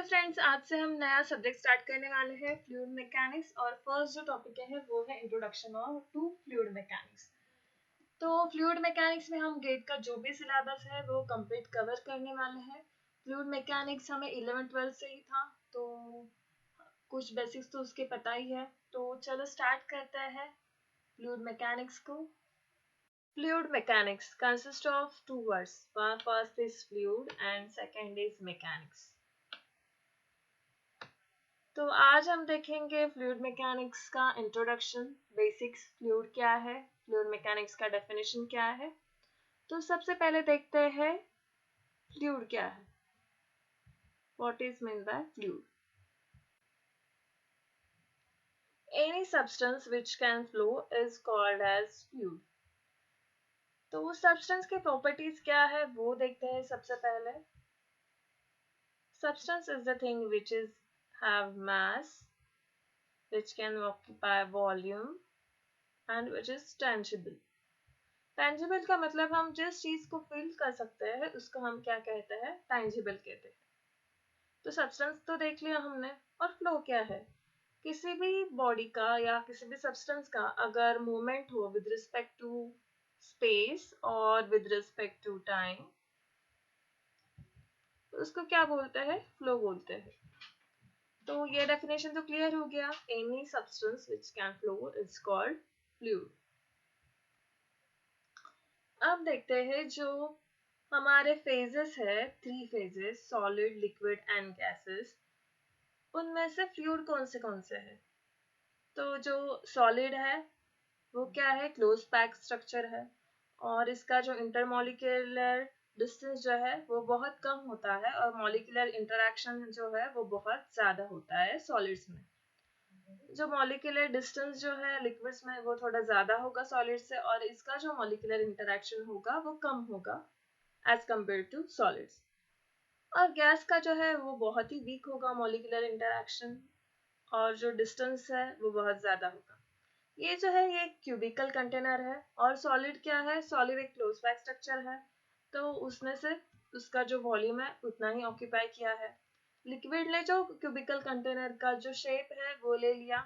Hello friends, आज से हम नया सब्जेक्ट स्टार्ट करने वाले हैं फ्लूइड मैकेनिक्स। और फर्स्ट जो टॉपिक है वो है इंट्रोडक्शन टू फ्लूइड मैकेनिक्स। तो फ्लूइड मैकेनिक्स में हम गेट का जो भी सिलेबस है वो कंप्लीट कवर करने वाले हैं। फ्लूइड मैकेनिक्स हमें 11-12 से ही था, तो कुछ बेसिक्स तो उसके पता ही है। तो चलो स्टार्ट करते हैं फ्लूइड मैकेनिक्स को। Fluid mechanics consists of two words. First is fluid and second is mechanics. तो आज हम देखेंगे फ्लूइड मैकेनिक्स का इंट्रोडक्शन, बेसिक्स, फ्लूइड क्या है, फ्लूइड मैकेनिक्स का डेफिनेशन क्या है। तो सबसे पहले देखते हैं फ्लूइड क्या है, what is mean by fluid. Any substance which can flow is called as fluid. तो उस सब्सटेंस के प्रॉपर्टीज क्या है वो देखते हैं सबसे पहले। Substance is the thing which is have mass, which can occupy volume and which is tangible. Tangible का मतलब हम जिस चीज को फील कर सकते हैं उसको हम क्या कहते हैं, टैंजिबल कहते हैं। तो सब्सटेंस तो देख लिया हमने, और फ्लो क्या है। किसी भी बॉडी का या किसी भी सब्सटेंस का अगर मूवमेंट हो विद रिस्पेक्ट टू स्पेस और विद रिस्पेक्ट टू टाइम, तो उसको क्या बोलते हैं, फ्लो बोलते हैं। तो ये डेफिनेशन तो क्लियर हो गया, any substance which can flow is called fluid. अब देखते हैं जो हमारे फेजेस है, 3 phases, solid, liquid and gases, उनमें से फ्लूइड कौन से है। तो जो सॉलिड है वो क्या है, क्लोज पैक स्ट्रक्चर है, और इसका जो इंटरमॉलिक्यूलर डिस्टेंस जो है वो बहुत कम होता है, और मॉलिक्यूलर इंटरेक्शन जो है वो बहुत ज़्यादा होता है सॉलिड्स में। जो मॉलिक्यूलर डिस्टेंस जो है लिक्विड्स में वो थोड़ा ज़्यादा होगा सॉलिड से, और इसका जो मॉलिक्यूलर इंटरेक्शन होगा वो कम होगा एज कम्पेयर टू सॉलिड्स। और गैस का जो है वो बहुत ही वीक होगा मॉलिक्यूलर इंटरेक्शन, और जो डिस्टेंस है वो बहुत ज़्यादा होगा। ये जो है ये क्यूबिकल कंटेनर है, और सॉलिड क्या है, सॉलिड एक क्लोज पैक स्ट्रक्चर है, तो उसमें से उसका जो वॉल्यूम है उतना ही ऑक्यूपाई किया है। लिक्विड ने जो क्यूबिकल कंटेनर का जो शेप है वो ले लिया,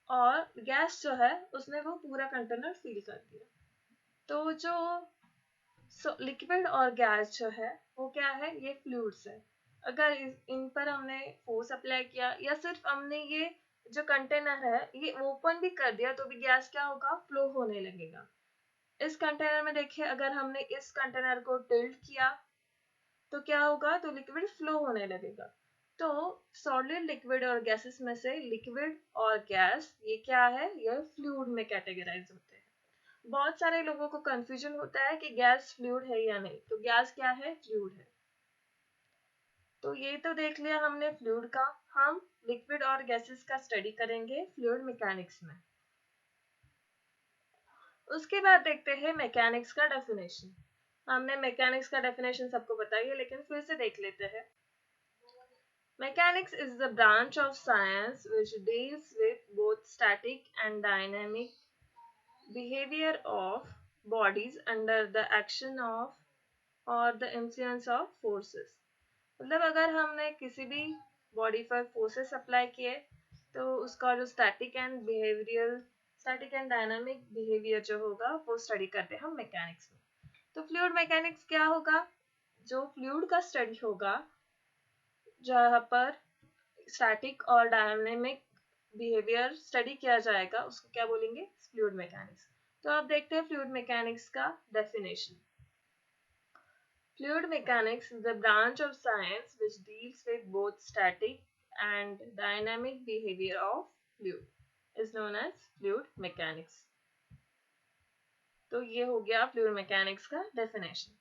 और गैस जो है उसने वो पूरा कंटेनर फिल कर दिया। तो जो लिक्विड और गैस जो है वो क्या है, ये फ्लूइड्स है। अगर इन पर हमने फोर्स अप्लाई किया या सिर्फ हमने ये जो कंटेनर है ये ओपन भी कर दिया तो भी गैस क्या होगा, फ्लो होने लगेगा। इस कंटेनर में देखिए, अगर हमने इस कंटेनर को टिल्ट किया तो क्या होगा, तो लिक्विड फ्लो होने लगेगा। तो सॉलिड, लिक्विड और गैसेस में से लिक्विड और गैस ये क्या है, ये फ्लूइड में कैटेगराइज होते हैं। बहुत सारे लोगों को कंफ्यूजन होता है कि गैस फ्लूइड है या नहीं, तो गैस क्या है, फ्लूइड है। तो ये तो देख लिया हमने फ्लूइड का। हम लिक्विड और गैसेस का स्टडी करेंगे फ्लूइड मैकेनिक्स में। उसके बाद देखते हैं मैकेनिक्स का डेफिनेशन। हमने मैकेनिक्स का डेफिनेशन सबको बताई है, लेकिन फिर से देख लेते हैं। Mechanics is the branch of science which deals with both static and dynamic behavior of bodies under the action of or the influence of forces। मतलब अगर हमने किसी भी बॉडी पर फोर्सेस अप्लाई किए तो उसका जो स्टैटिक एंड डायनामिक बिहेवियर जो होगा वो स्टडी करते हैं हम मैकेनिक्स में। तो फ्लूइड मैकेनिक्स क्या होगा, जो फ्लूइड का स्टडी होगा जहाँ पर स्टैटिक और डायनामिक बिहेवियर स्टडी किया जाएगा, उसको क्या बोलेंगे, फ्लूइड मैकेनिक्स। तो अब देखते हैं फ्लूइड मैकेनिक्स का definition. Fluid mechanics is the branch of science which deals with both static and dynamic behavior of fluid, is known as fluid mechanics। तो ये हो गया फ्लूइड मैकेनिक्स का डेफिनेशन।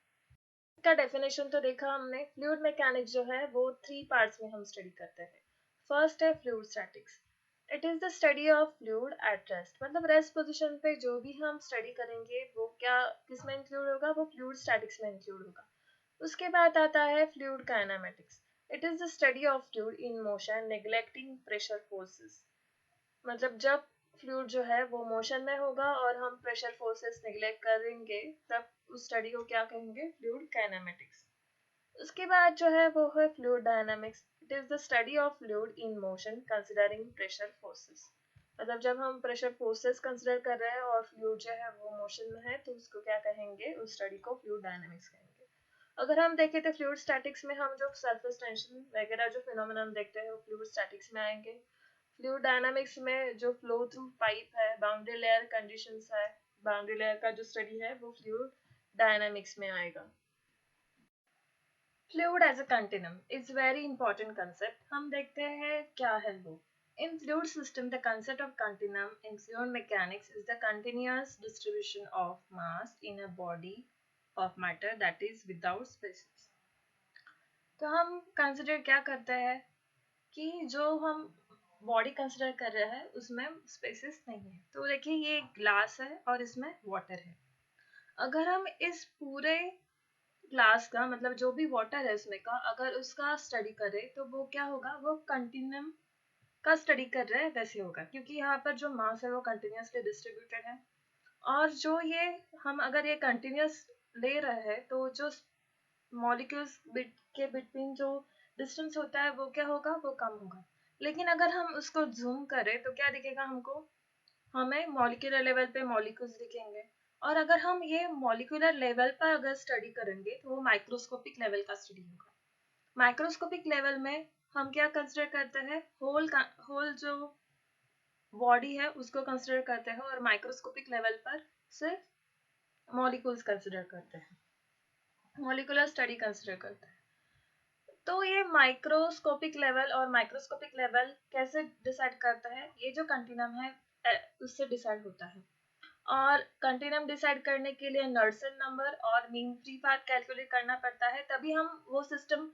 इसका डेफिनेशन तो देखा हमने। फ्लूइड मैकेनिक्स जो है वो 3 पार्ट्स में हम स्टडी करते हैं। फर्स्ट है fluid statics. It is the study of fluid at rest, मतलब रेस्ट पोजीशन पे जो भी हम स्टडी करेंगे वो क्या किस में इंक्लूड होगा, वो फ्लूइड स्टैटिक्स में इंक्लूड होगा। उसके बाद आता है fluid kinematics. It is the study of fluid in motion neglecting pressure forces, मतलब जब फ्लूइड जो है वो मोशन में होगा और हम प्रेशर फोर्सेस नेग्लेक्ट करेंगे तब उस स्टडी को क्या कहेंगे, फ्लूइड काइनेमेटिक्स। उसके बाद जो है वो है fluid dynamics. It is the study of fluid in motion considering pressure forces. मतलब जब हम प्रेशर फोर्सेस कंसिडर कर रहे हैं और फ्लूइड जो है वो मोशन में है तो उसको क्या कहेंगे, उस स्टडी को फ्लूइड डायनामिक्स कहेंगे। अगर हम देखें तो फ्लूइड स्टैटिक्स में हम जो सरफेस टेंशन वगैरह जो फिनोमेनन देखते हैं वो फ्लूइड स्टैटिक्स में आएंगे। फ्लूइड डायनामिक्स में जो फ्लो थ्रू पाइप है, बाउंड्री लेयर कंडीशंस है, बाउंड्री लेयर का जो स्टडी है वो फ्लूइड डायनामिक्स में आएगा। Fluid as a continuum is very important concept. हम देखते हैं क्या है वो। In fluid system, the concept of continuum in fluid mechanics is the continuous distribution of mass in a body of matter that is without species. तो हम consider क्या करते हैं कि जो हम बॉडी कंसिडर कर रहे हैं उसमें स्पेसिस नहीं है। तो देखिए ये ग्लास है और इसमें वाटर है। अगर हम इस पूरे ग्लास का मतलब जो भी वाटर है उसमें का अगर उसका स्टडी करें तो वो क्या होगा, वो कंटिन्यूम का स्टडी कर रहे हैं वैसे होगा, क्योंकि यहाँ पर जो मास है वो कंटिन्यूसली डिस्ट्रीब्यूटेड है। और जो ये हम अगर ये कंटिन्यूस ले रहे हैं तो जो मॉलिक्यूल्स के बिटवीन जो डिस्टेंस होता है वो क्या होगा, वो कम होगा। लेकिन अगर हम उसको जूम करें तो क्या दिखेगा हमको, हमें मॉलिक्यूलर लेवल पे मॉलिक्यूल्स दिखेंगे। और अगर हम ये मॉलिक्यूलर लेवल पर अगर स्टडी करेंगे तो वो माइक्रोस्कोपिक लेवल का स्टडी होगा। माइक्रोस्कोपिक लेवल में हम क्या कंसिडर करते हैं, होल जो बॉडी है उसको कंसिडर करते हैं और माइक्रोस्कोपिक लेवल पर सिर्फ मॉलिक्यूल्स कंसिडर करते हैं, मॉलिक्यूलर स्टडी कंसिडर करते हैं। तो ये माइक्रोस्कोपिक लेवल और माइक्रोस्कोपिक लेवल कैसे डिसाइड करता है, ये जो कंटिन्यूम है उससे डिसाइड होता है। और कंटिन्यूम डिसाइड करने के लिए नॉड्सन नंबर और मीन फ्री पाथ कैलकुलेट करना पड़ता है, तभी हम वो सिस्टम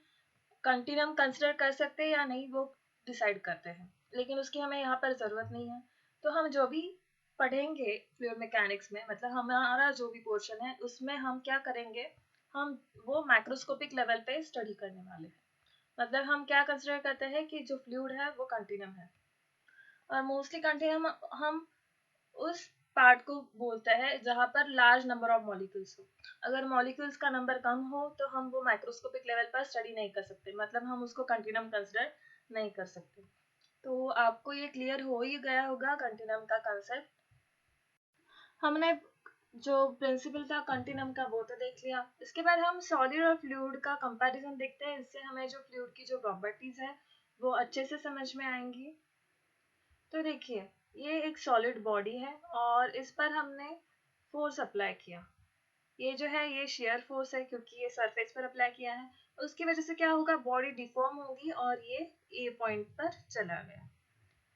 कंटिन्यूम कंसिडर कर सकते हैं या नहीं वो डिसाइड करते हैं। लेकिन उसकी हमें यहाँ पर ज़रूरत नहीं है। तो हम जो भी पढ़ेंगे फ्लूइड मैकेनिक्स में, मतलब हमारा जो भी पोर्शन है उसमें हम क्या करेंगे, हम वो मैक्रोस्कोपिक लेवल पे स्टडी करने वाले हैं। मतलब हम क्या कंसिडर करते हैं कि जो फ्लूइड है वो कंटिन्यूम है। और मोस्टली कंटिन्यूम हम उस पार्ट को बोलते हैं जहाँ पर लार्ज नंबर ऑफ मॉलिक्यूल्स हो। अगर मॉलिक्यूल्स का नंबर कम हो तो हम वो माइक्रोस्कोपिक लेवल पर स्टडी नहीं कर सकते, मतलब हम उसको कंटिन्यूम कंसिडर नहीं कर सकते। तो आपको ये क्लियर हो ही गया होगा कंटिन्यूम का कंसेप्ट। हमने जो प्रिंसिपल था कंटिन्यूम का वो तो देख लिया। इसके बाद हम सॉलिड और फ्लूइड का कंपैरिजन देखते हैं। इससे हमें जो फ्लूइड की जो प्रॉपर्टीज है वो अच्छे से समझ में आएंगी। तो देखिए ये एक सॉलिड बॉडी है और इस पर हमने फोर्स अप्लाई किया। ये जो है ये शेयर फोर्स है क्योंकि ये सरफेस पर अप्लाई किया है। उसकी वजह से क्या होगा, बॉडी डिफॉर्म होगी और ये ए पॉइंट पर चला गया।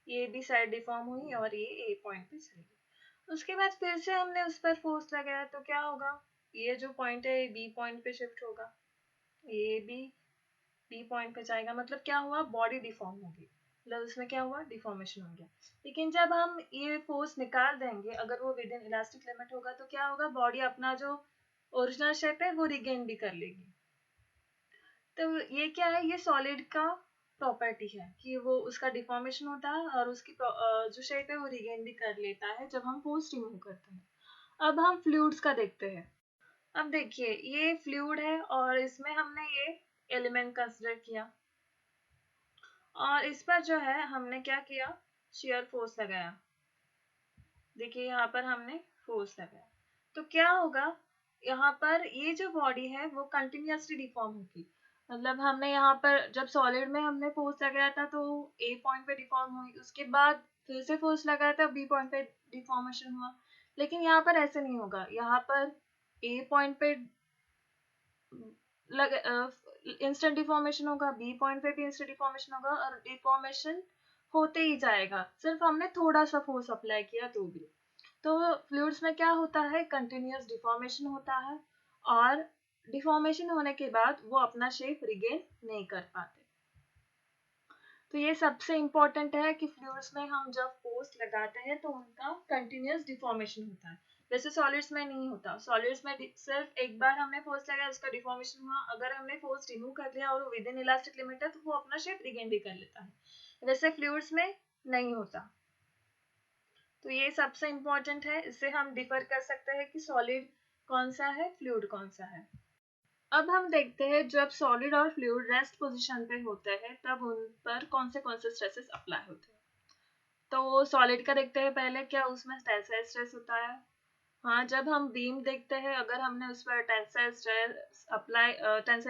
ये भी साइड डिफॉर्म हुई और ये ए पॉइंट पे चली गई। उसके बाद फिर से हमने उस पर फोर्स लगाया तो क्या होगा, ये जो पॉइंट है ये बी पॉइंट पे शिफ्ट होगा, ये भी बी पॉइंट पे जाएगा। मतलब क्या हुआ, बॉडी डिफॉर्म होगी, मतलब उसमें क्या हुआ, डिफॉर्मेशन हो गया। लेकिन जब हम ये फोर्स निकाल देंगे, अगर वो विद इन इलास्टिक लिमिट होगा तो क्या होगा, बॉडी अपना जो ओरिजिनल शेप है वो रिगेन भी कर लेगी। तो ये क्या है, ये सॉलिड का प्रॉपर्टी है कि वो उसका डिफॉर्मेशन होता है और उसकी जो शेप है वो रिगेन भी कर लेता है जब हम फोर्स रिमूव करते हैं। अब हम फ्लूइड्स का देखते हैं। अब देखिए ये फ्लूइड है और इसमें हमने ये एलिमेंट कंसिडर किया और इस पर जो है हमने क्या किया, शेयर फोर्स लगाया। देखिए यहाँ पर हमने फोर्स लगाया तो क्या होगा, यहाँ पर ये जो बॉडी है वो कंटिन्यूसली डिफॉर्म होगी। मतलब हमने यहाँ पर जब सॉलिड में हमने फोर्स लगाया था तो ए पॉइंट पे डिफॉर्म हुई, उसके बाद फिर से फोर्स लगाया था बी पॉइंट पे डिफॉर्मेशन हुआ। लेकिन यहाँ पर ऐसे नहीं होगा, यहाँ पर ए पॉइंट पे इंस्टेंट डिफॉर्मेशन होगा, बी पॉइंट पे भी इंस्टेंट डिफॉर्मेशन होगा और डिफॉर्मेशन होते ही जाएगा, सिर्फ हमने थोड़ा सा फोर्स अप्लाई किया तो भी। तो फ्लूइड्स में क्या होता है, कंटिन्यूअस डिफॉर्मेशन होता है और डिफॉर्मेशन होने के बाद वो अपना शेप रिगेन नहीं कर पाते। तो ये सबसे इम्पोर्टेंट है कि फ्लूइड्स में हम जब फोर्स लगाते हैं तो उनका कंटिन्यूअस डिफॉर्मेशन होता है। वैसे सॉलिड्स में नहीं होता, सॉलिड्स में सिर्फ एक बार हमने फोर्स लगाया उसका डिफॉर्मेशन हुआ, अगर हमने फोर्स रिमूव कर लिया और विद इन इलास्टिक लिमिट है तो वो अपना शेप रिगेन भी कर लेता है। वैसे फ्लूइड्स में नहीं होता। तो ये सबसे इम्पोर्टेंट है, इससे हम डिफर कर सकते हैं कि सॉलिड कौन सा है, फ्लूइड कौन सा है। अब हम देखते हैं जब सॉलिड और फ्लूइड रेस्ट पोजीशन पे होते हैं तब उन पर कौन से स्ट्रेसेस अप्लाई होते हैं। तो सॉलिड का देखते हैं पहले, क्या उसमें टेंसाइल स्ट्रेस होता है। हाँ, जब हम बीम देखते हैं, अगर हमने उस पर टेंसाइल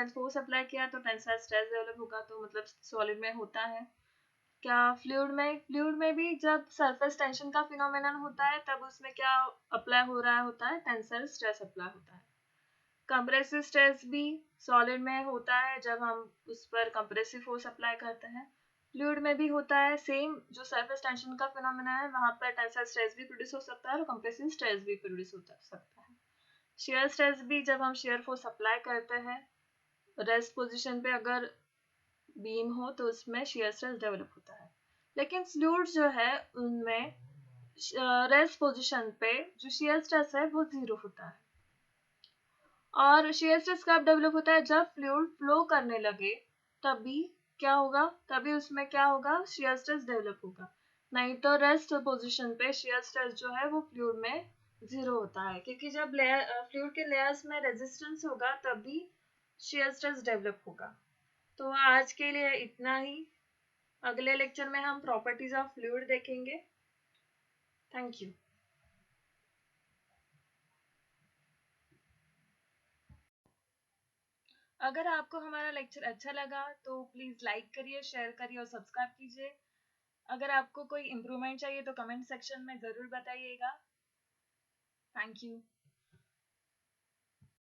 फोर्स अप्लाई किया तो टेंसाइल स्ट्रेस डेवलप होगा, तो मतलब सॉलिड में होता है। क्या फ्लूइड में भी जब सरफेस टेंशन का फिनोमेनन होता है तब उसमें क्या अप्लाई हो रहा होता है, टेंसाइल स्ट्रेस अप्लाई होता है। कंप्रेसिव स्ट्रेस भी सॉलिड में होता है जब हम उस पर कंप्रेसिव फोर्स अप्लाई करते हैं। फ्लूइड में भी होता है सेम, जो सरफेस टेंशन का फिनोमेना है वहां पर टेंसाइल स्ट्रेस भी प्रोड्यूस हो सकता है और कंप्रेसिव स्ट्रेस भी प्रोड्यूस हो सकता है। शेयर स्ट्रेस भी जब हम शेयर फोर्स अप्लाई करते हैं रेस्ट पोजीशन पे, अगर बीम हो तो उसमें शेयर स्ट्रेस डेवलप होता है। लेकिन फ्लूइड जो है उनमें रेस्ट पोजीशन पे जो शेयर स्ट्रेस है वो 0 होता है। और शेयर स्ट्रेस कब डेवलप होता है, जब फ्लूइड फ्लो करने लगे तभी क्या होगा, तभी उसमें क्या होगा, शेयर स्ट्रेस डेवलप होगा। नहीं तो रेस्ट पोजीशन पे शेयर स्ट्रेस जो है वो फ्लूइड में 0 होता है, क्योंकि जब फ्लूइड के लेयर्स में रेजिस्टेंस होगा तभी शेयर स्ट्रेस डेवलप होगा। तो आज के लिए इतना ही। अगले लेक्चर में हम प्रॉपर्टीज ऑफ फ्लूइड देखेंगे। Thank you. अगर आपको हमारा लेक्चर अच्छा लगा तो प्लीज़ लाइक करिए, शेयर करिए और सब्सक्राइब कीजिए। अगर आपको कोई इम्प्रूवमेंट चाहिए तो कमेंट सेक्शन में ज़रूर बताइएगा। Thank you.